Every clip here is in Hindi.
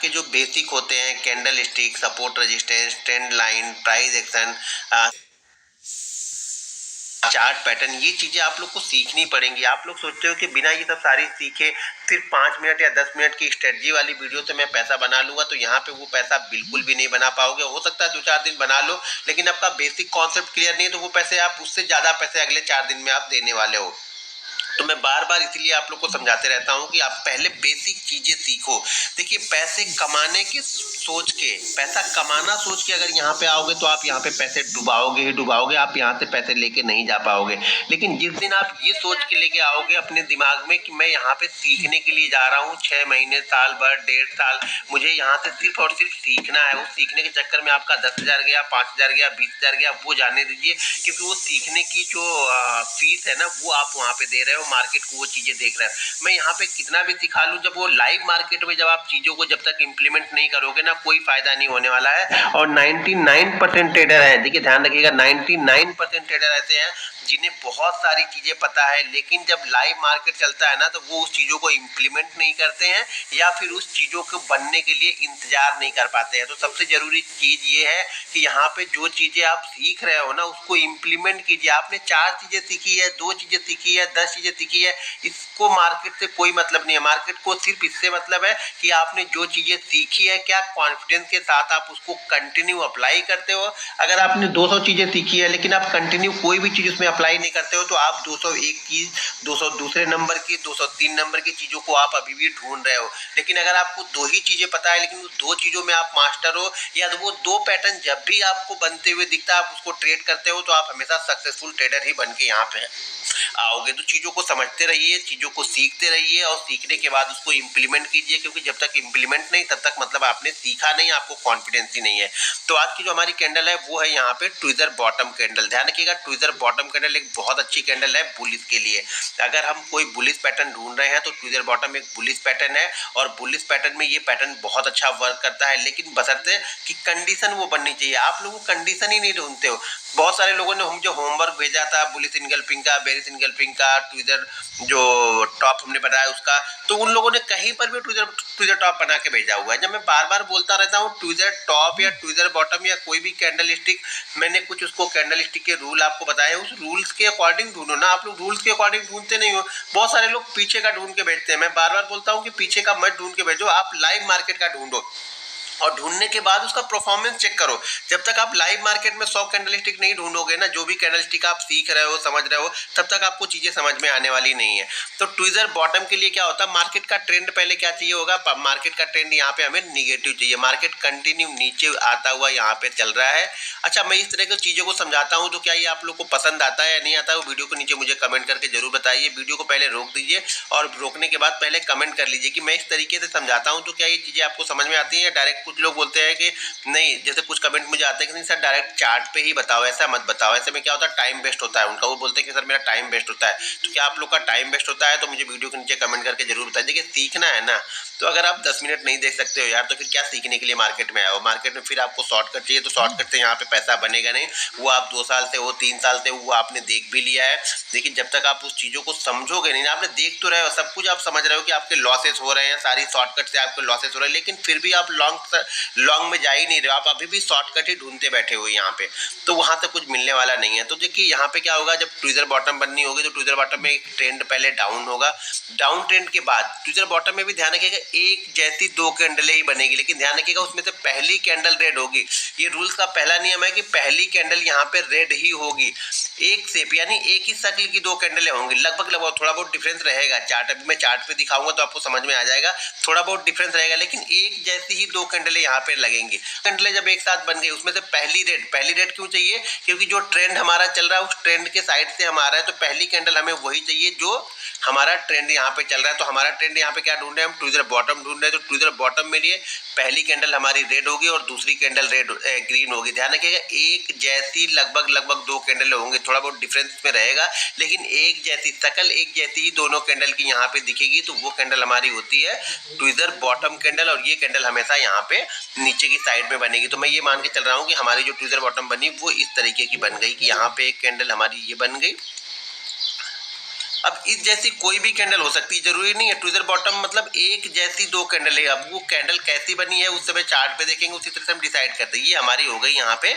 के जो बेसिक होते हैं, candle stick, support resistance, trend line, price action, chart pattern, ये चीजें आप लोग को सीखनी पड़ेंगी। आप लोग सोचते हो कि बिना ये सब सारी सीखे सिर्फ 5 मिनट या 10 मिनट की स्ट्रेटजी वाली वीडियो से मैं पैसा बना लूंगा, तो यहाँ पे वो पैसा बिल्कुल भी नहीं बना पाओगे। हो सकता है 2-4 दिन बना लो, लेकिन आपका बेसिक कॉन्सेप्ट क्लियर नहीं है तो वो पैसे आप उससे ज्यादा पैसे अगले 4 दिन में आप देने वाले हो। तो मैं बार बार इसलिए आप लोग को समझाते रहता हूँ कि आप पहले बेसिक चीजें सीखो। देखिए, पैसे कमाने के सोच के, पैसा कमाना सोच के अगर यहाँ पे आओगे तो आप यहाँ पे पैसे डुबाओगे ही डुबाओगे, आप यहाँ से पैसे लेके नहीं जा पाओगे। लेकिन जिस दिन आप ये सोच के लेके आओगे अपने दिमाग में कि मैं यहाँ पे सीखने के लिए जा रहा हूँ, 6 महीने, साल भर, 1.5 साल, मुझे यहाँ से सिर्फ और सिर्फ सीखना है, उस सीखने के चक्कर में आपका 10,000 गया, 5,000 गया, 20,000 गया, वो जाने दीजिए, क्योंकि वो सीखने की जो फीस है ना, वो आप वहाँ पे दे रहे हो, मार्केट को वो चीजें देख रहे हैं। मैं यहाँ पे कितना भी सिखा लूं, जब वो लाइव मार्केट में जब आप चीजों को जब तक इंप्लीमेंट नहीं करोगे ना, कोई फायदा नहीं होने वाला है। और 99% ट्रेडर है, देखिए ध्यान रखिएगा, 99% ट्रेडर ऐसे हैं जिन्हें बहुत सारी चीजें पता है, लेकिन जब लाइव मार्केट चलता है ना, तो वो उस चीजों को इंप्लीमेंट नहीं करते हैं या फिर उस चीजों को बनने के लिए इंतजार नहीं कर पाते हैं। तो सबसे जरूरी चीज ये है कि यहाँ पे जो चीजें आप सीख रहे हो ना, उसको इंप्लीमेंट कीजिए। आपने 4 चीजें सीखी है, 2 चीजें सीखी है, 10 चीजें सीखी है, इसको मार्केट से कोई मतलब नहीं है। मार्केट को सिर्फ इससे मतलब है कि आपने जो चीजें सीखी है, क्या कॉन्फिडेंस के साथ आप उसको कंटिन्यू अप्लाई करते हो। अगर आपने 200 चीजें सीखी है लेकिन आप कंटिन्यू कोई भी चीज उसमें अप्लाई नहीं करते हो, तो आप 201 की, 200 दूसरे नंबर की, 203 नंबर की चीजों को आप अभी भी ढूंढ रहे हो। लेकिन अगर आपको 2 ही चीजें पता है, लेकिन उस 2 चीजों में आप मास्टर हो, या वो 2 पैटर्न जब भी आपको बनते हुए दिखता है, आप उसको ट्रेड करते हो, तो आप हमेशा सक्सेसफुल ट्रेडर ही बन के यहाँ पे आओगे। तो चीजों को समझते रहिए, चीजों को सीखते रहिए, और सीखने के बाद उसको इंप्लीमेंट कीजिए, क्योंकि जब तक इंप्लीमेंट नहीं, तब तक मतलब आपने सीखा नहीं, आपको कॉन्फिडेंस ही नहीं है। तो आज की जो हमारी कैंडल है वो है यहाँ पे ट्विजर बॉटम कैंडल। ध्यान रखिएगा, ट्विजर बॉटम कैंडल एक बहुत अच्छी कैंडल है बुलिश के लिए। अगर हम कोई बुलिश पैटर्न ढूंढ रहे हैं तो ट्विजर बॉटम एक बुलिश पैटर्न है, और बुलिश पैटर्न में ये पैटर्न बहुत अच्छा वर्क करता है, लेकिन बशर्ते कि कंडीशन वो बननी चाहिए। आप लोगों कंडीशन ही नहीं ढूंढते हो। बहुत सारे लोगों ने मुझे होमवर्क भेजा था बुलिश इनगल्फिंग का, बेरिश इनगल्फिंग का, ट्विजर जो टॉप हमने बताया उसका, तो उन लोगों ने कहीं पर भी ट्विजर टॉप बना के भेजा हुआ है। जब मैं बार बार बोलता रहता हूँ ट्विजर टॉप या ट्विजर बॉटम या कोई भी कैंडल स्टिक, मैंने कुछ उसको कैंडल स्टिक के रूल आपको बताए, उस रूल्स के अकॉर्डिंग ढूंढो ना। आप लोग रूल्स के अकॉर्डिंग ढूंढते नहीं हो। बहुत सारे लोग पीछे का ढूंढ के भेजते हैं। मैं बार बार बोलता हूँ कि पीछे का मत ढूंढ के भेजो, आप लाइव मार्केट का ढूंढो, और ढूंढने के बाद उसका परफॉर्मेंस चेक करो। जब तक आप लाइव मार्केट में 100 कैंडलस्टिक नहीं ढूंढोगे ना, जो भी कैंडलस्टिक आप सीख रहे हो, समझ रहे हो, तब तक आपको चीजें समझ में आने वाली नहीं है। तो ट्विजर बॉटम के लिए क्या होता है, मार्केट का ट्रेंड पहले क्या चाहिए होगा, मार्केट का ट्रेंड यहाँ पे हमें निगेटिव चाहिए। मार्केट कंटिन्यू नीचे आता हुआ यहाँ पे चल रहा है। अच्छा, मैं इस तरह की चीजों को समझाता हूँ, तो क्या ये आप लोग को पसंद आता है या नहीं आता है, वो वीडियो को नीचे मुझे कमेंट करके जरूर बताइए। वीडियो को पहले रोक दीजिए, और रोकने के बाद पहले कमेंट कर लीजिए कि मैं इस तरीके से समझाता हूँ तो क्या ये चीजें आपको समझ में आती है। डायरेक्ट कुछ लोग बोलते हैं कि नहीं, जैसे कुछ कमेंट मुझे आते हैं कि नहीं सर डायरेक्ट चार्ट पे ही बताओ, ऐसा मत बताओ, ऐसे में क्या होता है टाइम वेस्ट होता है उनका। वो बोलते हैं कि सर मेरा टाइम वेस्ट होता है। तो क्या आप लोग का टाइम वेस्ट होता है, तो मुझे वीडियो के नीचे कमेंट करके जरूर बताइए। देखिए, सीखना है ना, तो अगर आप 10 मिनट नहीं देख सकते हो यार, तो फिर क्या सीखने के लिए मार्केट में आए हो। मार्केट में फिर आपको शॉर्टकट चाहिए, तो शॉर्टकट से यहाँ पे पैसा बनेगा नहीं। वो आप 2 साल से हो, 3 साल से वो आपने देख भी लिया है, लेकिन जब तक आप उस चीजों को समझोगे नहीं, आपने देख तो रहे हो, सब कुछ आप समझ रहे हो कि आपके लॉसेस हो रहे हैं, सारी शॉर्टकट से आपके लॉसेस हो रहे हैं, लेकिन फिर भी आप लॉन्ग में जा ही नहीं रहे हो, आप अभी भी शॉर्टकट ही ढूंढते बैठे हो यहाँ पे, तो वहां तक कुछ मिलने वाला नहीं है। तो देखिए यहाँ पे क्या होगा, जब ट्विजर बॉटम बननी होगी तो ट्विजर बॉटम में एक ट्रेंड पहले डाउन होगा, डाउन ट्रेंड के बाद ट्विजर बॉटम में भी ध्यान रखिएगा एक जैसी 2 कैंडलें ही बनेगी, लेकिन ध्यान रखिएगा उसमें से पहली कैंडल रेड होगी। ये रूल्स का पहला नियम है कि पहली कैंडल यहाँ पे रेड ही होगी। एक शेप यानी एक ही शक्ल की 2 कैंडलें होंगी, लगभग थोड़ा बहुत डिफरेंस रहेगा। चार्ट अभी मैं चार्ट पे दिखाऊंगा तो आपको समझ में आ जाएगा, थोड़ा बहुत डिफरेंस रहेगा, लेकिन एक जैसी ही 2 कैंडलें यहाँ पे लगेंगी। कैंडलें जब एक साथ बन गई, उसमें से पहली रेड क्यों चाहिए, क्योंकि जो ट्रेंड हमारा चल रहा है उस ट्रेंड के साइड से हमारा है, तो पहली कैंडल हमें वही चाहिए जो हमारा ट्रेंड यहाँ पे चल रहा है। तो हमारा ट्रेंड यहाँ पे क्या ढूंढ रहे हैं हम, ट्विजर बॉटम ढूंढ रहे हैं। तो ट्विजर बॉटम में लिए पहली कैंडल हमारी रेड होगी और दूसरी कैंडल ग्रीन होगी। ध्यान रखिएगा एक जैसी लगभग 2 कैंडल होंगे, थोड़ा बहुत डिफरेंस में रहेगा, लेकिन एक जैसी शकल, एक जैसी ही दोनों कैंडल की यहाँ पे दिखेगी, तो वो कैंडल हमारी होती है ट्विजर बॉटम कैंडल, और ये कैंडल हमेशा यहाँ पे नीचे की साइड में बनेगी। तो मैं ये मान के चल रहा हूँ कि हमारी जो ट्विजर बॉटम बनी वो इस तरीके की बन गई कि यहाँ पे एक कैंडल हमारी ये बन गई। अब इस जैसी कोई भी कैंडल हो सकती है, जरूरी नहीं है ट्विजर बॉटम मतलब एक जैसी दो कैंडल है। अब वो कैंडल कैसी बनी है उस समय चार्ट पे देखेंगे, उसी तरह से हम डिसाइड करते हैं। ये हमारी हो गई यहाँ पे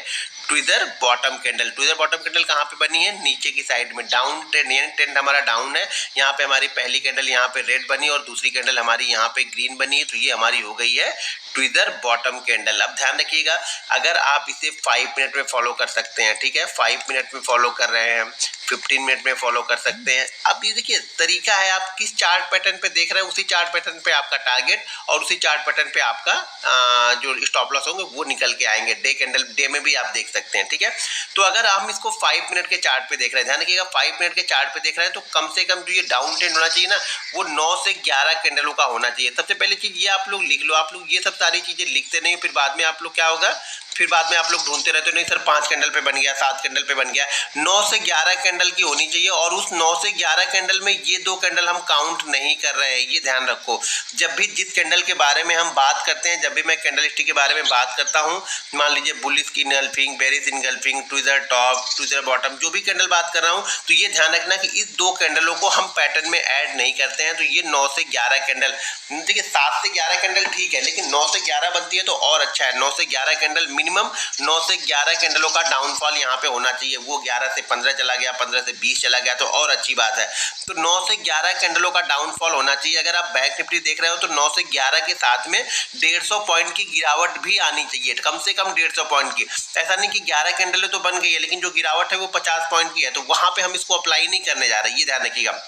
tweezer bottom candle. Tweezer bottom candle कहाँ पे बनी है, नीचे की साइड में डाउन ट्रेंड, यानी ट्रेंड हमारा डाउन है। यहाँ पे हमारी पहली कैंडल यहाँ पे रेड बनी और दूसरी कैंडल हमारी यहाँ पे ग्रीन बनी है, तो ये हमारी हो गई है ट्विजर बॉटम कैंडल। अब ध्यान रखिएगा, अगर आप इसे 5 मिनट में फॉलो कर सकते हैं, ठीक है, 5 मिनट में फॉलो कर रहे हैं, 15 मिनट में फॉलो कर सकते हैं। अब ये देखिए तरीका है, आप किस चार्ट पैटर्न पे देख रहे हैं उसी चार्ट पैटर्न पे आपका टारगेट और उसी चार्ट पैटर्न पे आपका जो स्टॉप लॉस होंगे वो निकल के आएंगे। डे कैंडल डे में भी आप देख सकते हैं, ठीक है। तो अगर हम इसको 5 मिनट के चार्ट पे देख रहे हैं, ध्यान रखिएगा 5 मिनट के चार्ट पे देख रहे हैं, तो कम से कम जो ये डाउन ट्रेंड होना चाहिए ना, वो 9 से 11 कैंडलों का होना चाहिए। सबसे पहली चीज ये आप लोग लिख लो, आप लोग ये सब सारी चीजें लिखते नहीं, फिर बाद में आप लोग क्या होगा, फिर बाद में आप लोग ढूंढते रहते हो, नहीं सर 5 कैंडल पे बन गया, 7 कैंडल पे बन गया। 9 से 11 कैंडल की होनी चाहिए और उस 9 से 11 कैंडल में ये दो कैंडल हम काउंट नहीं कर रहे हैं, ये ध्यान रखो। जब भी जिस कैंडल के बारे में हम बात करते हैं, जब भी मैं कैंडलस्टिक के बारे में बात करता हूँ, मान लीजिए बुलिश की engulfing, bearish engulfing, tweezer top, tweezer bottom, जो भी कैंडल बात कर रहा हूँ, तो ये ध्यान रखना कि इस दो कैंडलों को हम पैटर्न में ऐड नहीं करते हैं। तो ये 9 से 11 कैंडल, देखिए 7 से 11 कैंडल ठीक है, लेकिन 9 से 11 बनती है तो और अच्छा है। 9 से 11 कैंडल मिनिमम 9 से 11 कैंडलों का डाउनफॉल यहाँ पे होना चाहिए। वो 11 से 15 चला गया, 15 से 20 चला गया तो और अच्छी बात है। तो 9 से 11 कैंडलों का डाउनफॉल होना चाहिए। अगर आप बैंक निफ्टी देख रहे हो तो 9 से 11 के साथ में 150 पॉइंट की गिरावट भी आनी चाहिए, कम से कम 150 पॉइंट की। ऐसा नहीं कि 11 कैंडल तो बन गई है लेकिन जो गिरावट है वो 50 पॉइंट की है, तो वहां पे हम इसको अप्लाई नहीं करने जा रहे, ये ध्यान रखिएगा।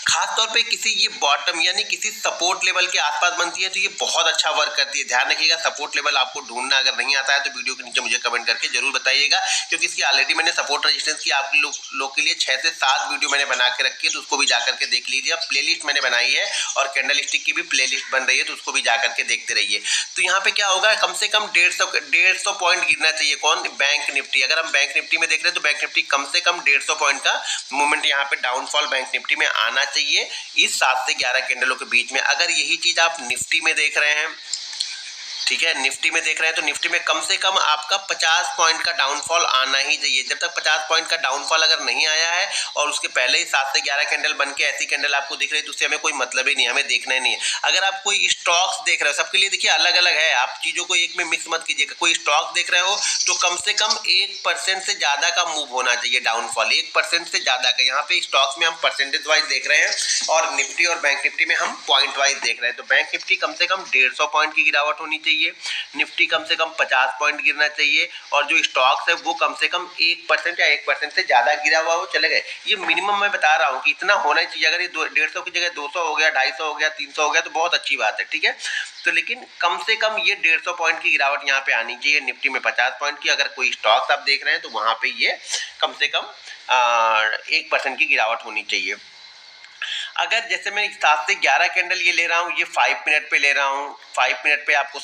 खास तौर पे किसी ये बॉटम यानी किसी सपोर्ट लेवल के आसपास बनती है तो ये बहुत अच्छा वर्क करती है। ध्यान रखिएगा, सपोर्ट लेवल आपको ढूंढना अगर नहीं आता है तो वीडियो के नीचे मुझे कमेंट करके जरूर बताइएगा, क्योंकि इसकी ऑलरेडी मैंने सपोर्ट रेजिस्टेंस की आप लोग के लिए 6 से 7 वीडियो मैंने बना के रखी है, तो उसको भी जाकर के देख लीजिए। प्लेलिस्ट मैंने बनाई है और कैंडल स्टिक की भी प्लेलिस्ट बन रही है, तो उसको भी जाकर के देखते रहिए। तो यहाँ पे क्या होगा, कम से कम 150 पॉइंट गिरना चाहिए। कौन, बैंक निफ्टी। अगर हम बैंक निफ्टी में देख रहे हैं तो बैंक निफ्टी कम से कम 150 पॉइंट का मूवमेंट यहाँ पे डाउनफॉल बैंक निफ्टी में आना चाहिए इस 7 से 11 कैंडलों के बीच में। अगर यही चीज आप निफ्टी में देख रहे हैं, ठीक है, निफ्टी में देख रहे हैं तो निफ्टी में कम से कम आपका 50 पॉइंट का डाउनफॉल आना ही चाहिए। जब तक 50 पॉइंट का डाउनफॉल अगर नहीं आया है और उसके पहले ही 7 से 11 कैंडल बन के ऐसी कैंडल आपको दिख रही है तो उससे हमें कोई मतलब ही नहीं, हमें देखना ही नहीं है। अगर आप कोई स्टॉक्स देख रहे हो, सबके लिए देखिए अलग अलग है, आप चीजों को एक में मिक्स मत कीजिएगा। कोई स्टॉक देख रहे हो तो कम से कम 1% से ज्यादा का मूव होना चाहिए डाउनफॉल, 1% से ज्यादा का। यहाँ पे स्टॉक्स में हम परसेंटेज वाइज देख रहे हैं और निफ्टी और बैंक निफ्टी में हम पॉइंट वाइज देख रहे हैं। तो बैंक निफ्टी कम से कम 150 पॉइंट की गिरावट होनी चाहिए, निफ्टी कम से कम 50 पॉइंट गिरना चाहिए और जो स्टॉक्स है वो कम से कम 1% या 1% से ज्यादा गिरा हुआ हो चले गए। ये मिनिमम मैं बता रहा हूँ कि इतना होना चाहिए। अगर ये 150 की जगह 200 हो गया, 250 हो गया, 300 हो गया तो बहुत अच्छी बात है, ठीक है। तो लेकिन कम से कम ये 150 पॉइंट की गिरावट यहाँ पे आनी चाहिए। निफ्टी में 50 पॉइंट की, अगर कोई स्टॉक्स आप देख रहे हैं तो वहां पे ये कम से कम 1% की गिरावट होनी चाहिए। अगर जैसे मैं 7 से 11 कैंडल ये ले रहा हूँ, ये 5 मिनट पे ले रहा हूँ, 5 मिनट पे आपको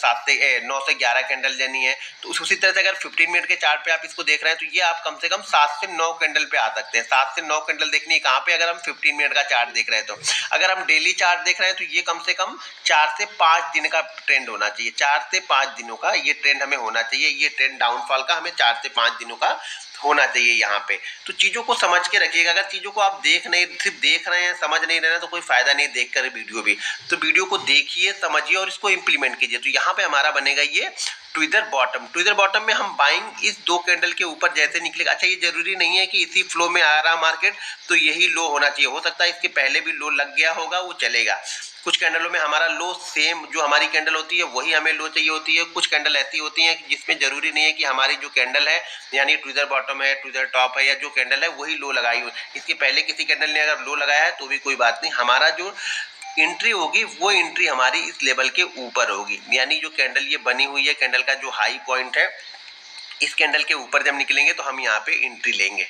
9 से 11 कैंडल लेनी है, तो उसी तरह से अगर 15 मिनट के चार्ट पे आप इसको देख रहे हैं तो ये आप कम से कम 7 से 9 कैंडल पे आ सकते हैं। 7 से 9 कैंडल देखनी है कहाँ पे, अगर हम 15 मिनट का चार्ट देख रहे हैं तो। अगर हम डेली चार्ट देख रहे हैं तो ये कम से कम 4 से 5 दिन का ट्रेंड होना चाहिए। 4 से 5 दिनों का ये ट्रेंड हमें होना चाहिए। ये ट्रेंड डाउनफॉल का हमें 4 से 5 दिनों का होना चाहिए यहाँ पे। तो चीजों को समझ के रखिएगा। अगर चीजों को आप सिर्फ देख रहे हैं, समझ नहीं रहे हैं तो कोई फायदा नहीं देख कर वीडियो भी। तो वीडियो को देखिए, समझिए और इसको इंप्लीमेंट कीजिए। तो यहाँ पे हमारा बनेगा ये ट्विजर बॉटम। ट्विजर बॉटम में हम बाइंग इस दो कैंडल के ऊपर जैसे निकलेगा। अच्छा, ये जरूरी नहीं है कि इसी फ्लो में आ रहा मार्केट तो यही लो होना चाहिए, हो सकता है इसके पहले भी लो लग गया होगा, वो चलेगा। कुछ कैंडलों में हमारा लो सेम जो हमारी कैंडल होती है वही हमें लो चाहिए होती है। कुछ कैंडल ऐसी होती हैं जिसमें जरूरी नहीं है कि हमारी जो कैंडल है यानी ट्विजर बॉटम है, ट्विजर टॉप है या जो कैंडल है वही लो लगाई हुई। इसके पहले किसी कैंडल ने अगर लो लगाया है तो भी कोई बात नहीं, हमारा जो एंट्री होगी वो एंट्री हमारी इस लेवल के ऊपर होगी। यानी जो कैंडल ये बनी हुई है, कैंडल का जो हाई पॉइंट है, इस कैंडल के ऊपर जब निकलेंगे तो हम यहाँ पे एंट्री लेंगे,